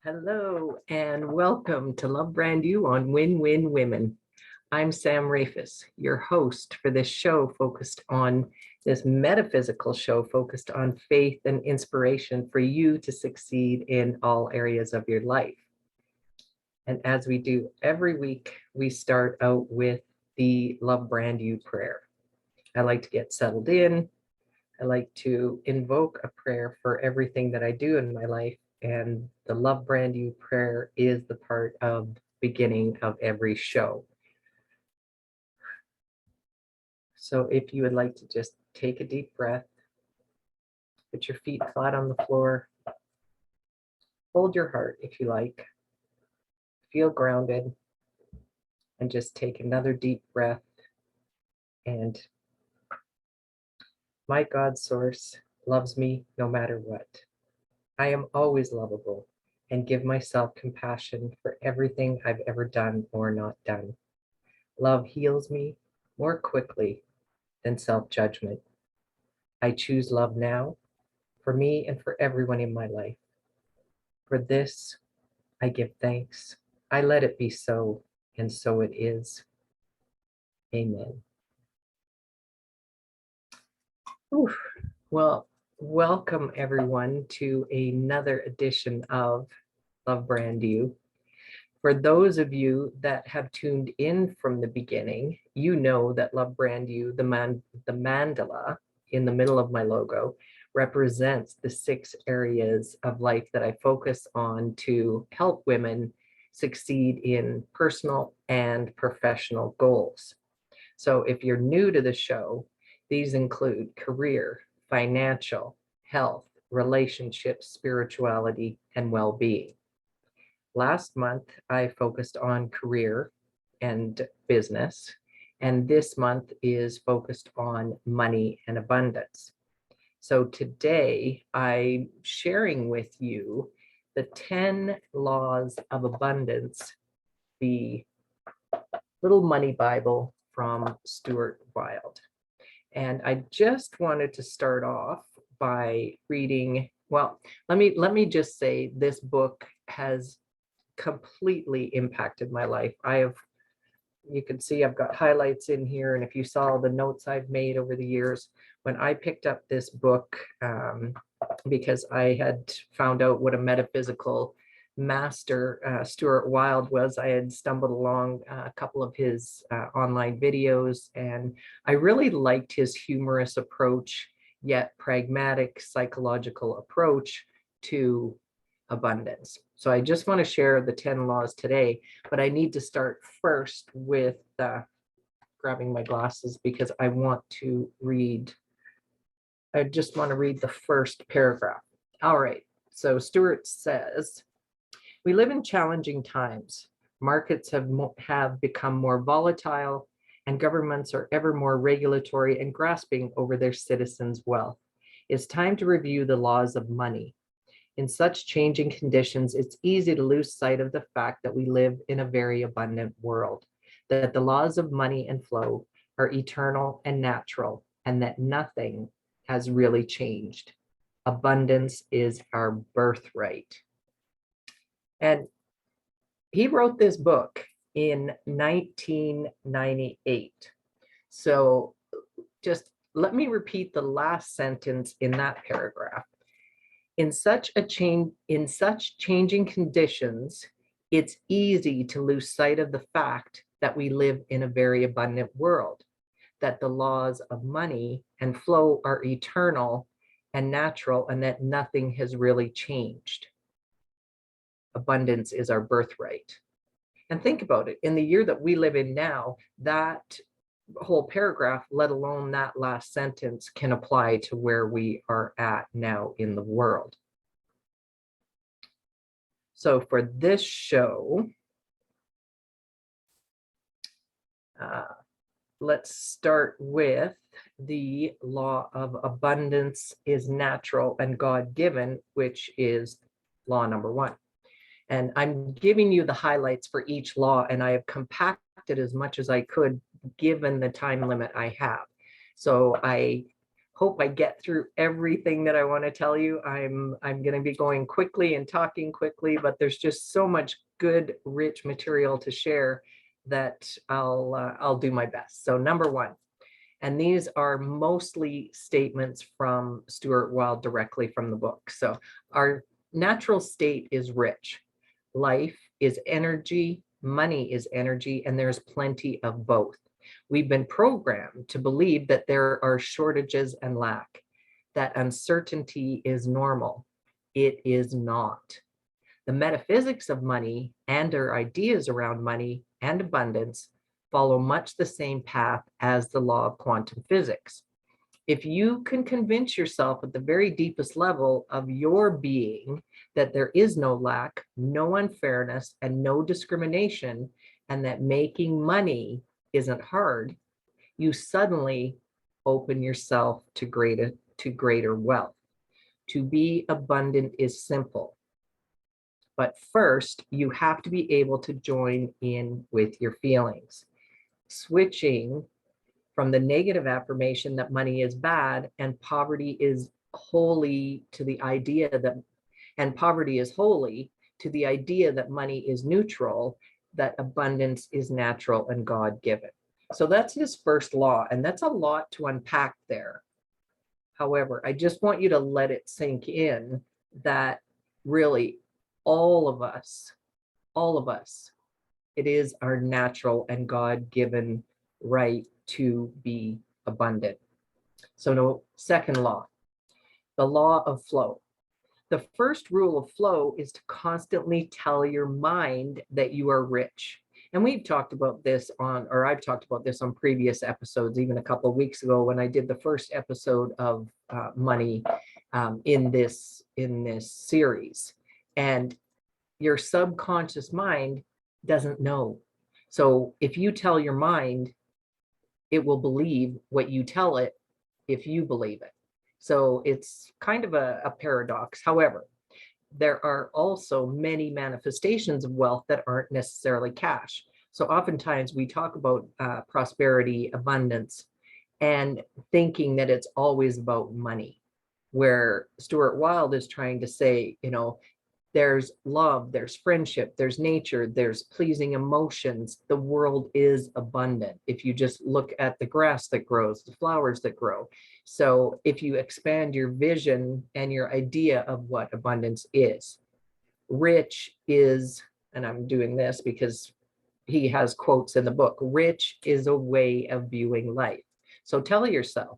Hello and welcome to Love Brand You on Win-Win Women. I'm Sam Rafis, your host for this show this metaphysical show focused on faith and inspiration for you to succeed in all areas of your life. And as we do every week, we start out with the Love Brand You prayer. I like to get settled in. I like to invoke a prayer for everything that I do in my life. And the Love Brand You prayer is the part of beginning of every show. So if you would like to just take a deep breath, put your feet flat on the floor, hold your heart if you like, feel grounded, and just take another deep breath. And my God source loves me no matter what. I am always lovable and give myself compassion for everything I've ever done or not done. Love heals me more quickly than self-judgment. I choose love now for me and for everyone in my life. For this, I give thanks. I let it be so, and so it is. Amen. Oof. Well, welcome everyone to another edition of Love Brand You. For those of you that have tuned in from the beginning, you know that Love Brand You, the mandala in the middle of my logo, represents the 6 areas of life that I focus on to help women succeed in personal and professional goals. So if you're new to the show, these include career, financial, health, relationships, spirituality, and well-being. Last month, I focused on career and business, and this month is focused on money and abundance. So today, I'm sharing with you the 10 laws of abundance, the little money Bible from Stuart Wilde. And I just wanted to start off by reading, well, let me just say this book has completely impacted my life. You can see I've got highlights in here, and if you saw the notes I've made over the years, when I picked up this book, because I had found out what a metaphysical master Stuart Wilde was, I had stumbled along a couple of his online videos, and I really liked his humorous approach, yet pragmatic psychological approach to abundance. So I just want to share the 10 laws today, but I need to start first with grabbing my glasses because I just want to read the first paragraph. All right, so Stuart says, we live in challenging times. Markets have become more volatile, and governments are ever more regulatory and grasping over their citizens' wealth. It's time to review the laws of money. In such changing conditions, it's easy to lose sight of the fact that we live in a very abundant world, that the laws of money and flow are eternal and natural, and that nothing has really changed. Abundance is our birthright. And he wrote this book in 1998. So just let me repeat the last sentence in that paragraph. In such changing conditions, it's easy to lose sight of the fact that we live in a very abundant world, that the laws of money and flow are eternal and natural, and that nothing has really changed. Abundance is our birthright. And think about it, in the year that we live in now, that whole paragraph, let alone that last sentence, can apply to where we are at now in the world. So for this show, let's start with the law of abundance is natural and God-given, which is law number 1. And I'm giving you the highlights for each law, and I have compacted as much as I could given the time limit I have. So I hope I get through everything that I want to tell you. I'm going to be going quickly and talking quickly, but there's just so much good, rich material to share that I'll do my best. So number one, and these are mostly statements from Stuart Wilde directly from the book. So our natural state is rich. Life is energy, money is energy, and there's plenty of both. We've been programmed to believe that there are shortages and lack, that uncertainty is normal. It is not. The metaphysics of money and our ideas around money and abundance follow much the same path as the law of quantum physics. If you can convince yourself at the very deepest level of your being that there is no lack, no unfairness, and no discrimination, and that making money isn't hard, you suddenly open yourself to greater wealth. To be abundant is simple. But first, you have to be able to join in with your feelings. Switching from the negative affirmation that money is bad and poverty is holy to the idea that, and poverty is holy to the idea that money is neutral, that abundance is natural and God-given. So that's his first law, and that's a lot to unpack there. However, I just want you to let it sink in that really all of us, it is our natural and God-given right to be abundant. So no, second law, the law of flow. The first rule of flow is to constantly tell your mind that you are rich. And we've talked about this on, or I've talked about this on previous episodes, even a couple of weeks ago when I did the first episode of money in this series. And your subconscious mind doesn't know. So if you tell your mind, it will believe what you tell it if you believe it. So it's kind of a paradox. However, there are also many manifestations of wealth that aren't necessarily cash. So oftentimes we talk about prosperity, abundance, and thinking that it's always about money, where Stuart Wilde is trying to say, you know, there's love, there's friendship, there's nature, there's pleasing emotions. The world is abundant. If you just look at the grass that grows, the flowers that grow. So if you expand your vision and your idea of what abundance is, rich is, and I'm doing this because he has quotes in the book, rich is a way of viewing life. So tell yourself,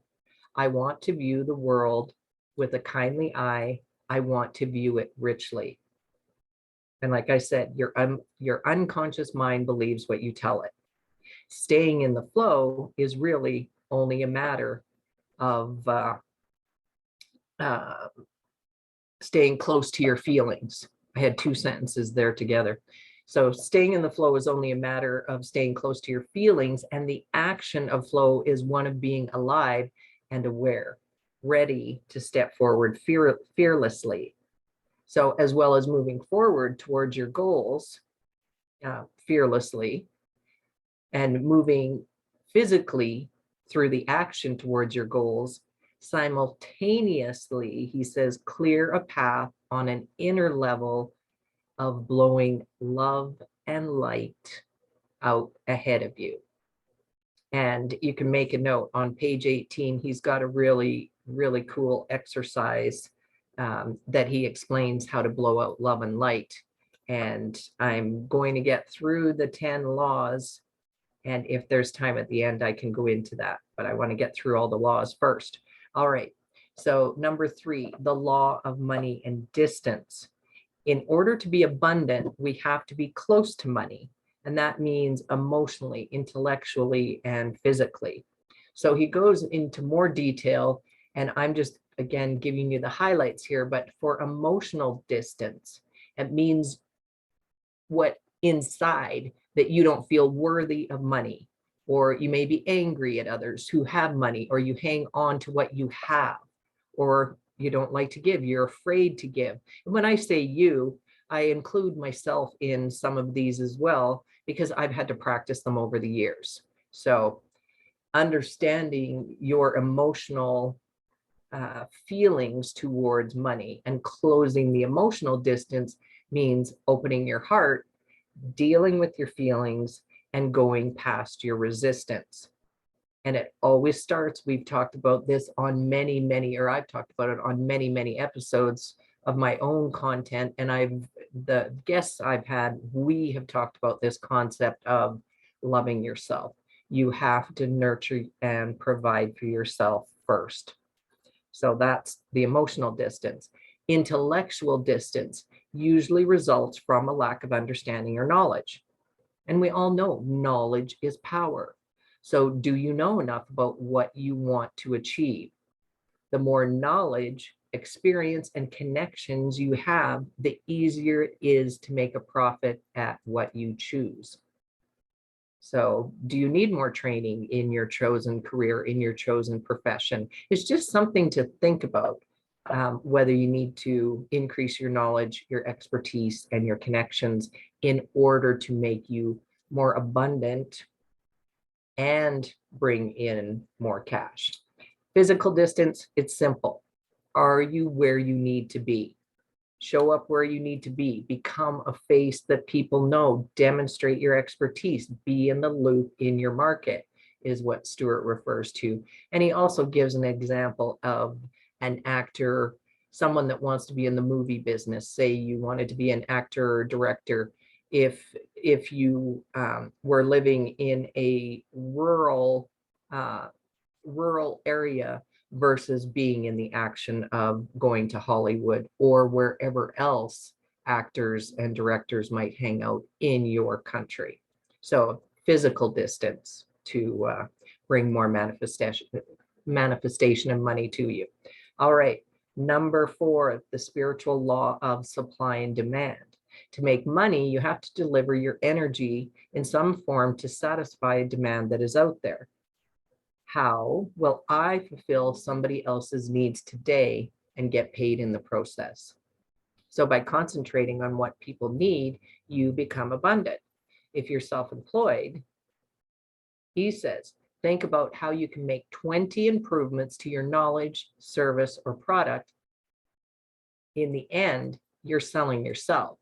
I want to view the world with a kindly eye. I want to view it richly. And like I said, your unconscious mind believes what you tell it. Staying in the flow is really only a matter of staying close to your feelings. I had two sentences there together. So staying in the flow is only a matter of staying close to your feelings, and the action of flow is one of being alive and aware, ready to step forward fearlessly. So as well as moving forward towards your goals fearlessly, and moving physically through the action towards your goals, simultaneously, he says, clear a path on an inner level of blowing love and light out ahead of you. And you can make a note on page 18, he's got a really, really cool exercise that he explains how to blow out love and light. And I'm going to get through the 10 laws. And if there's time at the end, I can go into that, but I want to get through all the laws first. All right. So number 3, the law of money and distance. In order to be abundant, we have to be close to money. And that means emotionally, intellectually, and physically. So he goes into more detail, and I'm just, again, giving you the highlights here, but for emotional distance, it means what inside that you don't feel worthy of money, or you may be angry at others who have money, or you hang on to what you have, or you don't like to give, you're afraid to give. And when I say you, I include myself in some of these as well, because I've had to practice them over the years. So understanding your emotional feelings towards money, and closing the emotional distance means opening your heart, dealing with your feelings, and going past your resistance. And it always starts, we've talked about this on or I've talked about it on many episodes of my own content. And the guests I've had, we have talked about this concept of loving yourself. You have to nurture and provide for yourself first. So that's the emotional distance. Intellectual distance usually results from a lack of understanding or knowledge. And we all know knowledge is power. So do you know enough about what you want to achieve? The more knowledge, experience, and connections you have, the easier it is to make a profit at what you choose. So do you need more training in your chosen career, in your chosen profession? It's just something to think about, whether you need to increase your knowledge, your expertise, and your connections in order to make you more abundant and bring in more cash. Physical distance, it's simple. Are you where you need to be? Show up where you need to be. Become a face that people know. Demonstrate your expertise. Be in the loop in your market is what Stuart refers to. And he also gives an example of an actor, someone that wants to be in the movie business. Say you wanted to be an actor or director. If you were living in a rural area versus being in the action of going to Hollywood or wherever else actors and directors might hang out in your country. So physical distance to bring more manifestation of money to you. All right, number 4, the spiritual law of supply and demand. To make money, you have to deliver your energy in some form to satisfy a demand that is out there. How will I fulfill somebody else's needs today and get paid in the process? So by concentrating on what people need, you become abundant. If you're self-employed, he says, think about how you can make 20 improvements to your knowledge, service, or product. In the end, you're selling yourself.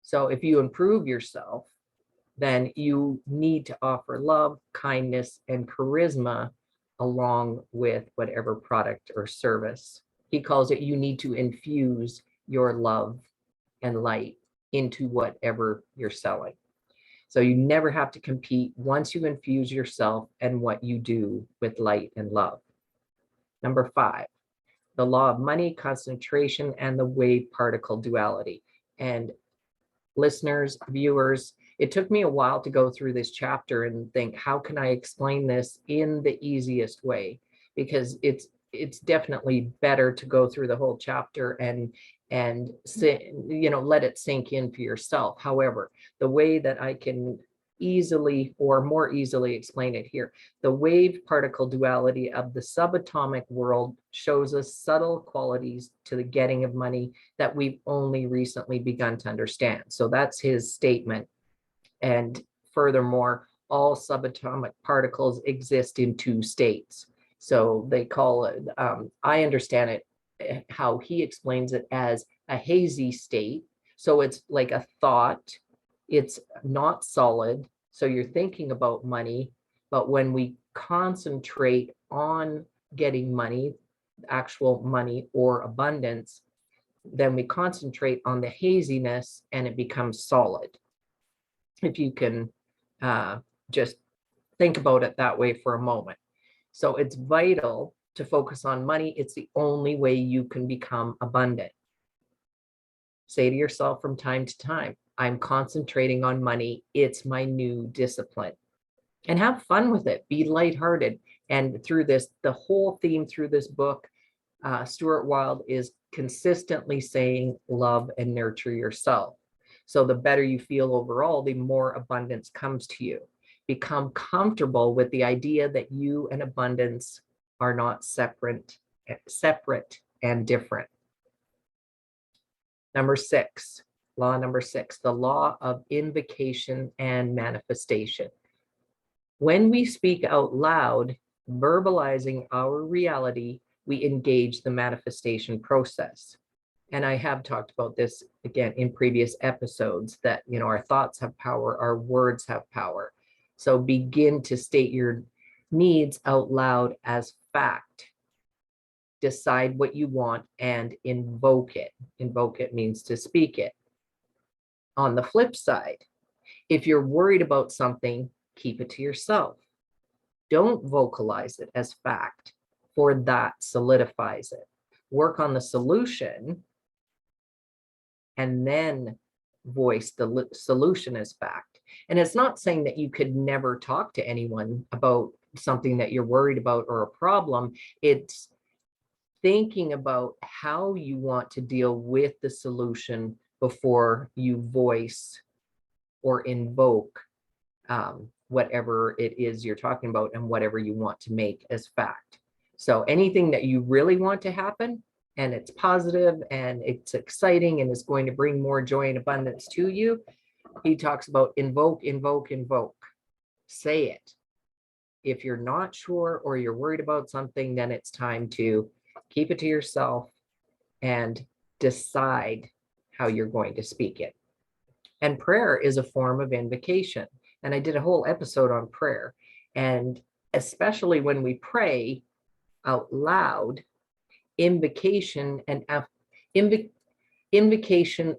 So if you improve yourself, then you need to offer love, kindness, and charisma along with whatever product or service. He calls it, you need to infuse your love and light into whatever you're selling. So you never have to compete once you infuse yourself and what you do with light and love. Number 5, the law of money, concentration, and the wave particle duality. And listeners, viewers, it took me a while to go through this chapter and think, how can I explain this in the easiest way? Because it's definitely better to go through the whole chapter and let it sink in for yourself. However, the way that I can easily or more easily explain it here, the wave particle duality of the subatomic world shows us subtle qualities to the getting of money that we've only recently begun to understand. So that's his statement. And furthermore, all subatomic particles exist in 2 states. So they call it, I understand it, how he explains it, as a hazy state. So it's like a thought, it's not solid. So you're thinking about money, but when we concentrate on getting money, actual money or abundance, then we concentrate on the haziness and it becomes solid. If you can just think about it that way for a moment. So it's vital to focus on money. It's the only way you can become abundant. Say to yourself from time to time, I'm concentrating on money. It's my new discipline. And have fun with it. Be lighthearted. And through this, the whole theme through this book, Stuart Wilde is consistently saying, love and nurture yourself. So the better you feel overall, the more abundance comes to you. Become comfortable with the idea that you and abundance are not separate and different. Number 6, law number 6, the law of invocation and manifestation. When we speak out loud, verbalizing our reality, we engage the manifestation process. And I have talked about this again in previous episodes that, our thoughts have power, our words have power. So begin to state your needs out loud as fact. Decide what you want and invoke it. Invoke it means to speak it. On the flip side, if you're worried about something, keep it to yourself. Don't vocalize it as fact, for that solidifies it. Work on the solution and then voice the solution as fact. And it's not saying that you could never talk to anyone about something that you're worried about or a problem. It's thinking about how you want to deal with the solution before you voice or invoke whatever it is you're talking about and whatever you want to make as fact. So anything that you really want to happen and it's positive and it's exciting and is going to bring more joy and abundance to you, he talks about invoke, invoke, invoke. Say it. If you're not sure or you're worried about something, then it's time to keep it to yourself and decide how you're going to speak it. And prayer is a form of invocation. And I did a whole episode on prayer. And especially when we pray out loud, invocation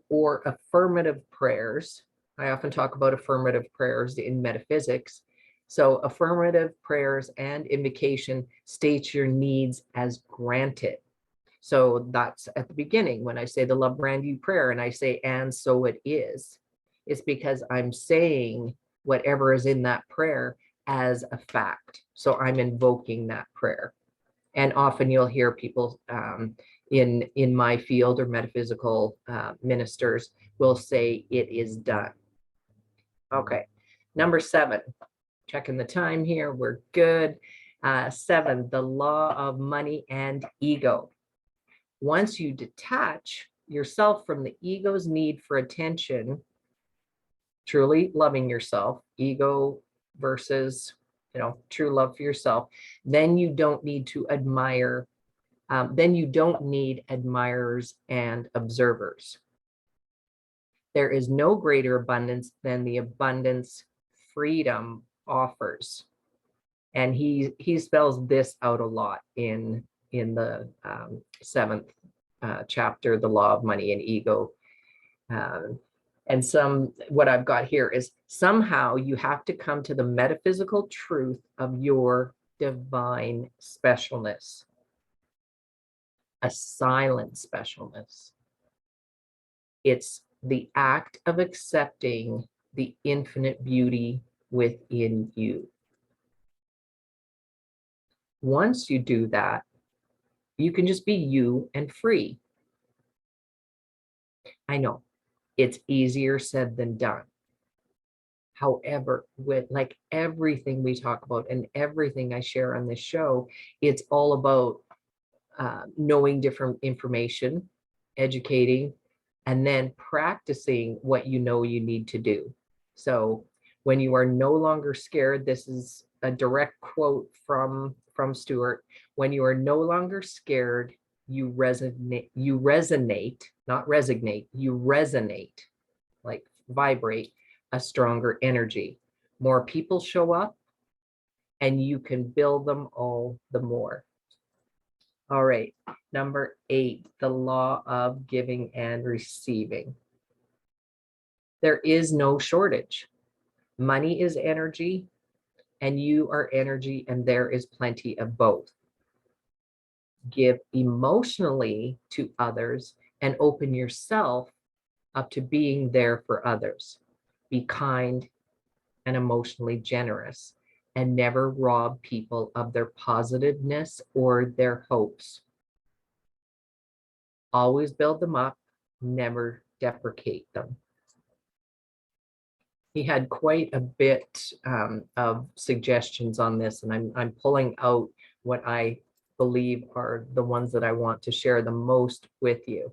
or affirmative prayers. I often talk about affirmative prayers in metaphysics. So affirmative prayers and invocation states your needs as granted. So that's at the beginning when I say the Love Brand You prayer and I say, and so it is. It's because I'm saying whatever is in that prayer as a fact. So I'm invoking that prayer. And often you'll hear people in my field or metaphysical ministers will say it is done. Okay, number 7, checking the time here, we're good. 7, the law of money and ego. Once you detach yourself from the ego's need for attention, truly loving yourself, ego versus, true love for yourself, then you don't need to admire, then you don't need admirers and observers. There is no greater abundance than the abundance freedom offers. And he spells this out a lot in the 7th chapter, the law of money and ego. And what I've got here is somehow you have to come to the metaphysical truth of your divine specialness, a silent specialness. It's the act of accepting the infinite beauty within you. Once you do that, you can just be you and free. I know it's easier said than done. However, with like everything we talk about and everything I share on this show, it's all about knowing different information, educating, and then practicing what you know you need to do. So when you are no longer scared, this is a direct quote from Stuart. When you are no longer scared, you resonate, not resignate, you resonate, like vibrate a stronger energy. More people show up and you can build them all the more. All right, number 8, the law of giving and receiving. There is no shortage. Money is energy, and you are energy, and there is plenty of both. Give emotionally to others and open yourself up to being there for others. Be kind and emotionally generous, and never rob people of their positiveness or their hopes. Always build them up, never deprecate them. He had quite a bit of suggestions on this, and I'm pulling out what I believe are the ones that I want to share the most with you.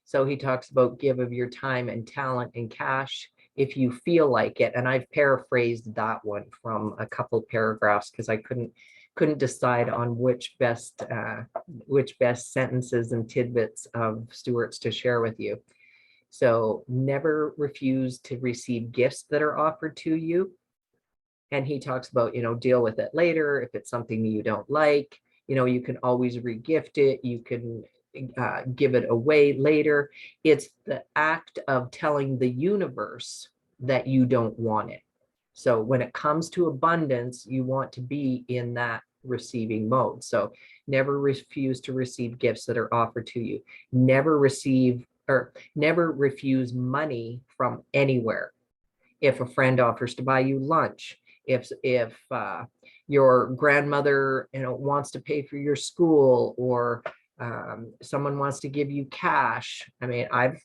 So he talks about give of your time and talent and cash if you feel like it. And I've paraphrased that one from a couple paragraphs because I couldn't couldn't decide on which best sentences and tidbits of Stuart's to share with you. So never refuse to receive gifts that are offered to you. And he talks about, deal with it later. If it's something you don't like, you can always regift it. You can give it away later. It's the act of telling the universe that you don't want it. So when it comes to abundance, you want to be in that receiving mode. So never refuse to receive gifts that are offered to you. Never refuse money from anywhere. If a friend offers to buy you lunch, if your grandmother wants to pay for your school, or someone wants to give you cash. I mean, I've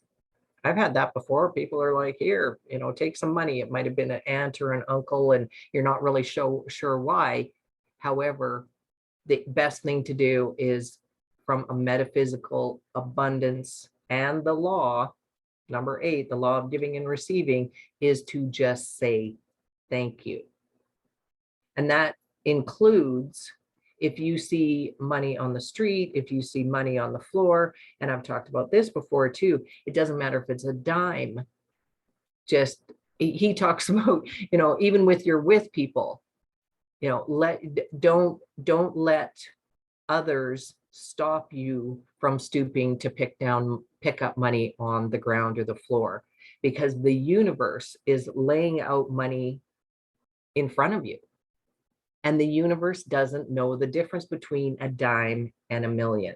had that before. People are like, here, take some money. It might have been an aunt or an uncle, and you're not really sure why. However, the best thing to do is, from a metaphysical abundance and the law, number 8, the law of giving and receiving, is to just say thank you. And that includes if you see money on the street, if you see money on the floor, and I've talked about this before too, it doesn't matter if it's a dime. Just, he talks about, even with people, don't let others stop you from stooping to pick up money on the ground or the floor, because the universe is laying out money in front of you. And the universe doesn't know the difference between a dime and a million.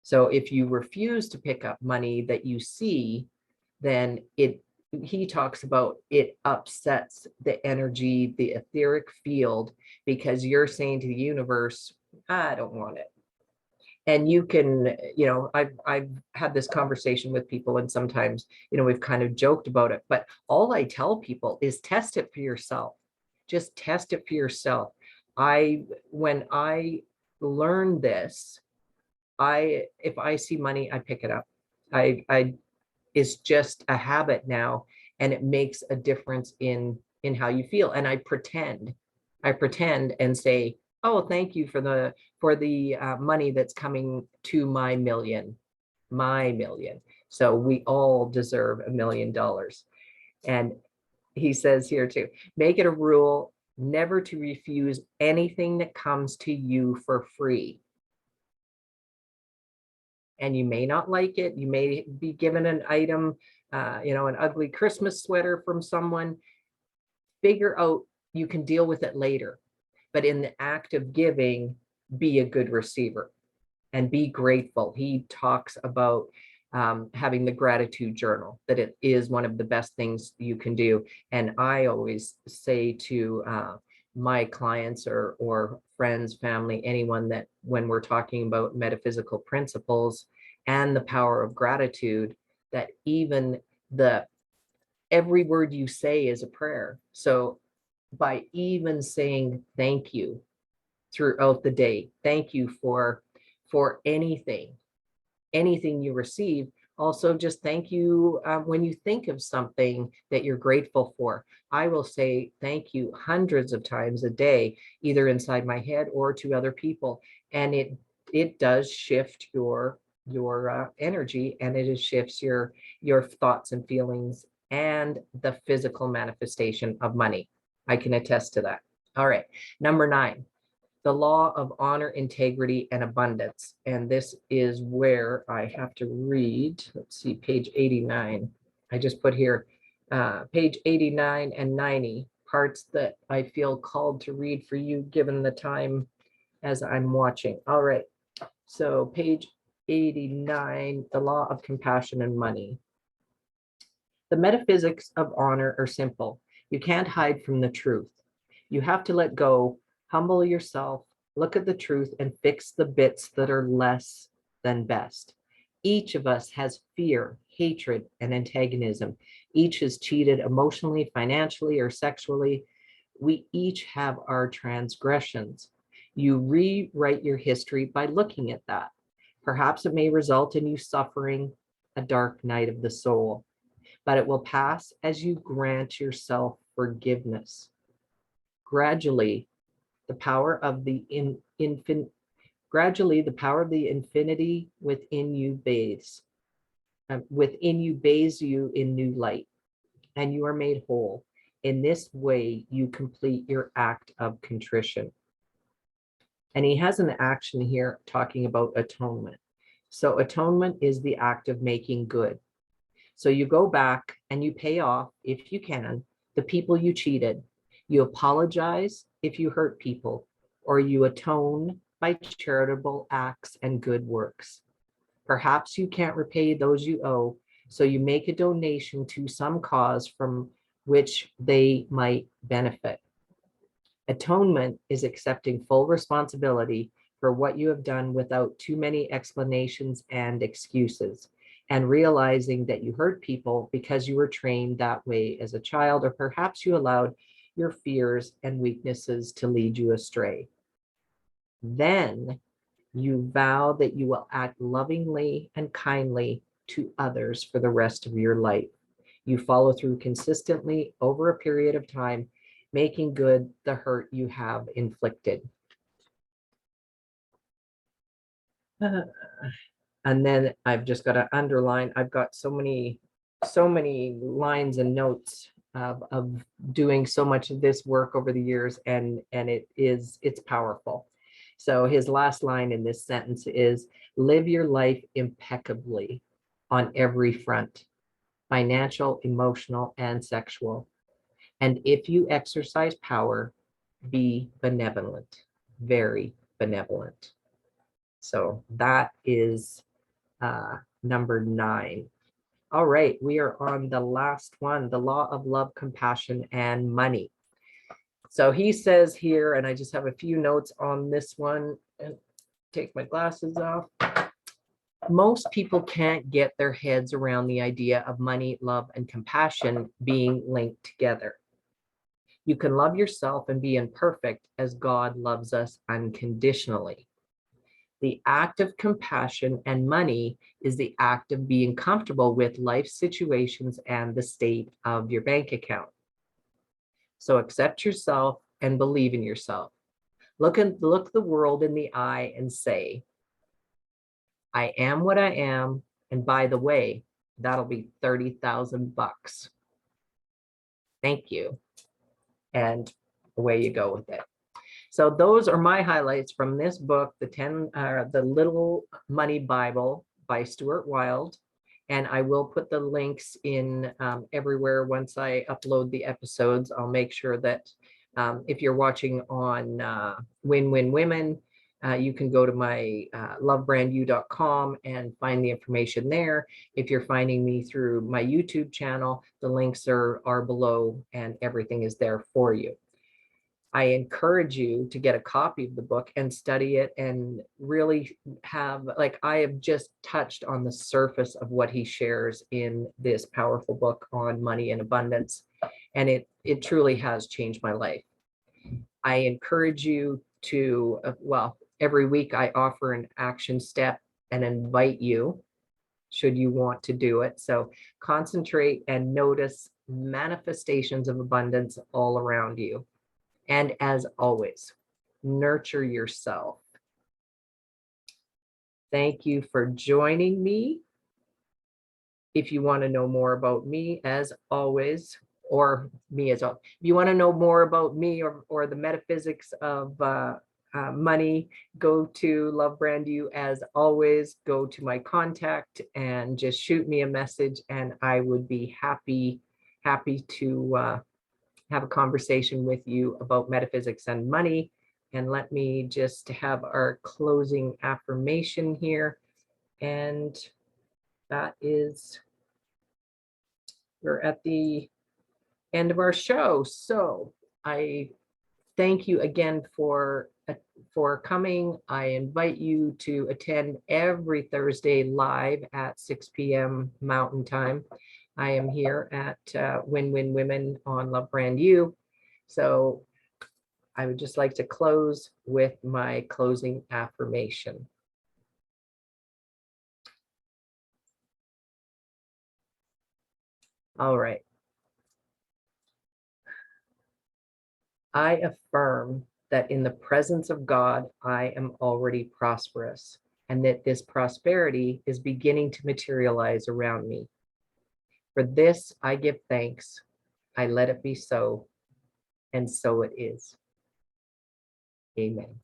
So if you refuse to pick up money that you see, then he talks about it upsets the energy, the etheric field, because you're saying to the universe, I don't want it. And you can, I've had this conversation with people, and sometimes, we've kind of joked about it, but all I tell people is test it for yourself. Just test it for yourself. When I learned this, if I see money, I pick it up. It's just a habit now, and it makes a difference in how you feel. And I pretend and say, oh, thank you for the money that's coming to my million. So we all deserve $1 million. And he says here too, make it a rule never to refuse anything that comes to you for free. And you may not like it. You may be given an item, an ugly Christmas sweater from someone. Figure out, you can deal with it later. But in the act of giving, be a good receiver and be grateful. He talks about having the gratitude journal, that it is one of the best things you can do. And I always say to my clients or friends, family, anyone, that when we're talking about metaphysical principles and the power of gratitude, that even every word you say is a prayer. So by even saying thank you throughout the day, thank you for anything you receive. Also, just thank you when you think of something that you're grateful for. I will say thank you hundreds of times a day, either inside my head or to other people. And it does shift your energy, and it shifts your thoughts and feelings and the physical manifestation of money. I can attest to that. All right. Number 9. The law of honor, integrity, and abundance. And this is where I have to read, let's see, page 89. I just put here page 89 and 90, parts that I feel called to read for you, given the time as I'm watching. All right, so page 89, the law of compassion and money. The metaphysics of honor are simple. You can't hide from the truth. You have to let go, humble yourself, look at the truth, and fix the bits that are less than best. Each of us has fear, hatred, and antagonism. Each is cheated emotionally, financially, or sexually. We each have our transgressions. You rewrite your history by looking at that. Perhaps it may result in you suffering a dark night of the soul, but it will pass as you grant yourself forgiveness. Gradually, the power of the gradually the power of the infinity within you bathes. Within you bathes you in new light, and you are made whole. In this way, you complete your act of contrition. And he has an action here talking about atonement. So atonement is the act of making good. So you go back and you pay off, if you can, the people you cheated. You apologize if you hurt people, or you atone by charitable acts and good works. Perhaps you can't repay those you owe, so you make a donation to some cause from which they might benefit. Atonement is accepting full responsibility for what you have done without too many explanations and excuses, and realizing that you hurt people because you were trained that way as a child, or perhaps you allowed your fears and weaknesses to lead you astray. Then you vow that you will act lovingly and kindly to others for the rest of your life. You follow through consistently over a period of time, making good the hurt you have inflicted. And then I've just got to underline, I've got so many lines and notes of doing so much of this work over the years, and it's powerful. So his last line in this sentence is, live your life impeccably on every front, financial, emotional, and sexual. And if you exercise power, be benevolent, very benevolent. So that is number 9. All right, we are on the last one, the law of love, compassion, and money. So he says here, and I just have a few notes on this one, and take my glasses off. Most people can't get their heads around the idea of money, love, and compassion being linked together. You can love yourself and be imperfect as God loves us unconditionally. The act of compassion and money is the act of being comfortable with life situations and the state of your bank account. So accept yourself and believe in yourself. Look the world in the eye and say, I am what I am. And by the way, that'll be $30,000. Thank you. And away you go with it. So those are my highlights from this book, the Little Money Bible by Stuart Wilde. And I will put the links in everywhere once I upload the episodes. I'll make sure that if you're watching on Win Win Women, you can go to my lovebrandyou.com and find the information there. If you're finding me through my YouTube channel, the links are below and everything is there for you. I encourage you to get a copy of the book and study it, and really have, like, I have just touched on the surface of what he shares in this powerful book on money and abundance. And it truly has changed my life. I encourage you to, every week I offer an action step and invite you, should you want to do it. So concentrate and notice manifestations of abundance all around you. And as always, nurture yourself. Thank you for joining me. If you want to know more about me, as always, or me as well, if you want to know more about me or the metaphysics of money, go to Love Brand You. As always, go to my contact and just shoot me a message, and I would be happy to have a conversation with you about metaphysics and money. And let me just have our closing affirmation here. And that is, we're at the end of our show. So I thank you again for coming. I invite you to attend every Thursday live at 6 p.m. Mountain Time. I am here at Win Win Women on Love Brand You. So I would just like to close with my closing affirmation. All right. I affirm that in the presence of God, I am already prosperous, and that this prosperity is beginning to materialize around me. For this, I give thanks. I let it be so, and so it is. Amen.